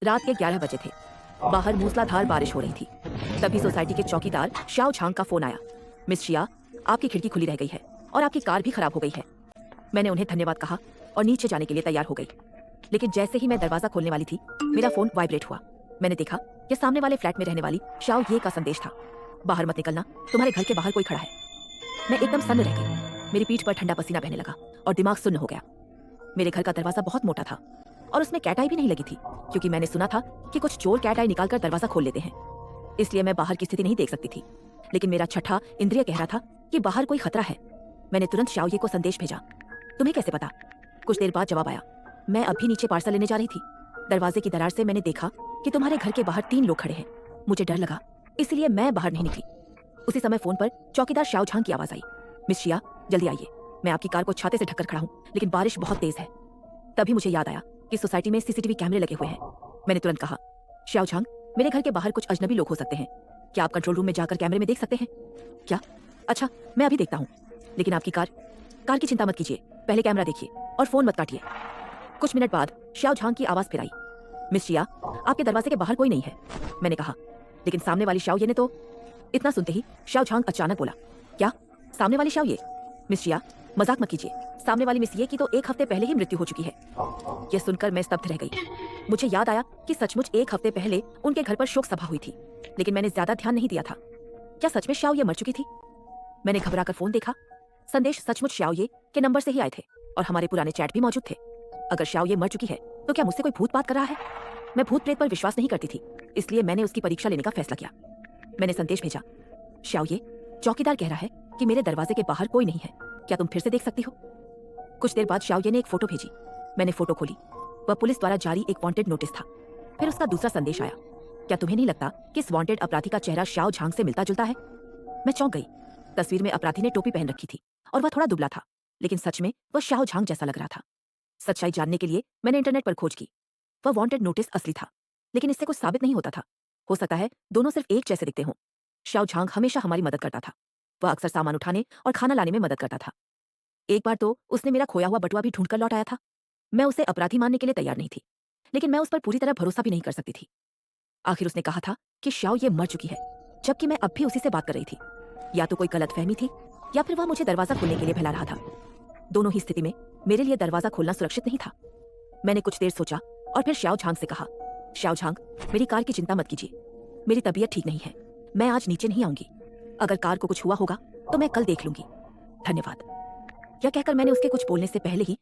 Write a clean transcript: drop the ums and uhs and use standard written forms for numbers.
रात के 11 बजे थे। बाहर मूसलाधार बारिश हो रही थी। तभी सोसाइटी के चौकीदार शाओ झांग का फोन आया। मिस शिया, आपकी खिड़की खुली रह गई है और आपकी कार भी खराब हो गई है। मैंने उन्हें धन्यवाद कहा और नीचे जाने के लिए तैयार हो गई। लेकिन जैसे ही मैं दरवाजा खोलने वाली थी, मेरा फोन वाइब्रेट हुआ। मैंने देखा कि सामने वाले फ्लैट में रहने वाली शाओ ये का संदेश था। बाहर मत निकलना, तुम्हारे घर के बाहर कोई खड़ा है। मैं एकदम सन्न रह गई। मेरी पीठ पर ठंडा पसीना बहने लगा और दिमाग सुन्न हो गया। मेरे घर का दरवाजा बहुत मोटा था और उसमें कैट आई भी नहीं लगी थी, क्योंकि मैंने सुना था कि कुछ चोर कैट आई निकालकर दरवाजा खोल लेते हैं। इसलिए मैं बाहर की स्थिति नहीं देख सकती थी। लेकिन मेरा छठा इंद्रिय कह रहा था कि बाहर कोई खतरा है। मैंने तुरंत शाओये को संदेश भेजा। तुम्हें कैसे पता? कुछ देर बाद जवाब आया। मैं अभी नीचे पार्सल लेने जा रही थी। दरवाजे की दरार से मैंने देखा कि तुम्हारे घर के बाहर 3 लोग खड़े हैं। मुझे डर लगा, इसलिए मैं बाहर नहीं निकली। उसी समय फोन पर चौकीदार शाओ झांग की आवाज आई। मिस शिया, जल्दी आइए। मैं आपकी कार को छाते से ढककर खड़ा हूँ, लेकिन बारिश बहुत तेज है। तभी मुझे याद आया कि सोसाइटी में सीसीटीवी कैमरे लगे हुए हैं। मैंने तुरंत कहा, शाओ झांग, मेरे घर के बाहर कुछ अजनबी लोग हो सकते हैं। क्या आप कंट्रोल रूम में जाकर कैमरे में देख सकते हैं? क्या? अच्छा, मैं अभी देखता हूँ। लेकिन आपकी कार की चिंता मत कीजिए। पहले कैमरा देखिए और फोन मत काटिए। कुछ मिनट बाद शाओ झांग की आवाज फिर आई। मिस शिया, आपके दरवाजे के बाहर कोई नहीं है। मैंने कहा, लेकिन सामने वाली शाओ ये ने तो। इतना सुनते ही शाओ झांग अचानक बोला, क्या? सामने वाली शाओ ये? मिस शिया, मजाक मत कीजिए। सामने वाली मिस ये की तो 1 हफ्ते पहले ही मृत्यु हो चुकी है। यह सुनकर मैं स्तब्ध रह गई। मुझे याद आया कि सचमुच 1 हफ्ते पहले उनके घर पर शोक सभा हुई थी, लेकिन मैंने ज्यादा ध्यान नहीं दिया था। क्या सच में शाओ ये मर चुकी थी? मैंने घबराकर फोन देखा। संदेश सचमुच शाओ ये के नंबर से ही आए थे और हमारे पुराने चैट भी मौजूद थे। अगर शाओ ये मर चुकी है तो क्या मुझसे कोई भूत बात कर रहा है? मैं भूत प्रेत पर विश्वास नहीं करती थी, इसलिए मैंने उसकी परीक्षा लेने का फैसला किया। मैंने संदेश भेजा, शाओ ये, चौकीदार कह रहा है कि मेरे दरवाजे के बाहर कोई नहीं है। क्या तुम फिर से देख सकती हो? कुछ देर बाद शाओ ये ने एक फोटो भेजी। मैंने फोटो खोली। वह पुलिस द्वारा जारी एक वांटेड नोटिस था। फिर उसका दूसरा संदेश आया। क्या तुम्हें नहीं लगता कि इस वांटेड अपराधी का चेहरा शाओ झांग से मिलता जुलता है? मैं चौंक गई। तस्वीर में अपराधी ने टोपी पहन रखी थी और वह थोड़ा दुबला था, लेकिन सच में वह शाओ झांग जैसा लग रहा था। सच्चाई जानने के लिए मैंने इंटरनेट पर खोज की। वह वांटेड नोटिस असली था, लेकिन इससे कुछ साबित नहीं होता था। हो सकता है दोनों सिर्फ एक जैसे दिखते हों। शाओ झांग हमेशा हमारी मदद करता था। वह अक्सर सामान उठाने और खाना लाने में मदद करता था। एक बार तो उसने मेरा खोया हुआ बटुआ भी ढूंढकर लौट आया था। मैं उसे अपराधी मानने के लिए तैयार नहीं थी, लेकिन मैं उस पर पूरी तरह भरोसा भी नहीं कर सकती थी। आखिर उसने कहा था कि शाओ ये मर चुकी है, जबकि मैं अब भी उसी से बात कर रही थी। या तो कोई गलतफहमी थी, या फिर वह मुझे दरवाजा खोलने के लिए फैला रहा था। दोनों ही स्थिति में मेरे लिए दरवाजा खोलना सुरक्षित नहीं था। मैंने कुछ देर सोचा और फिर शाओ झांग से कहा, शाओ झांग, मेरी कार की चिंता मत कीजिए। मेरी तबीयत ठीक नहीं है। मैं आज नीचे नहीं आऊंगी। अगर कार को कुछ हुआ होगा तो मैं कल देख लूंगी। धन्यवाद। यह कहकर मैंने उसके कुछ बोलने से पहले ही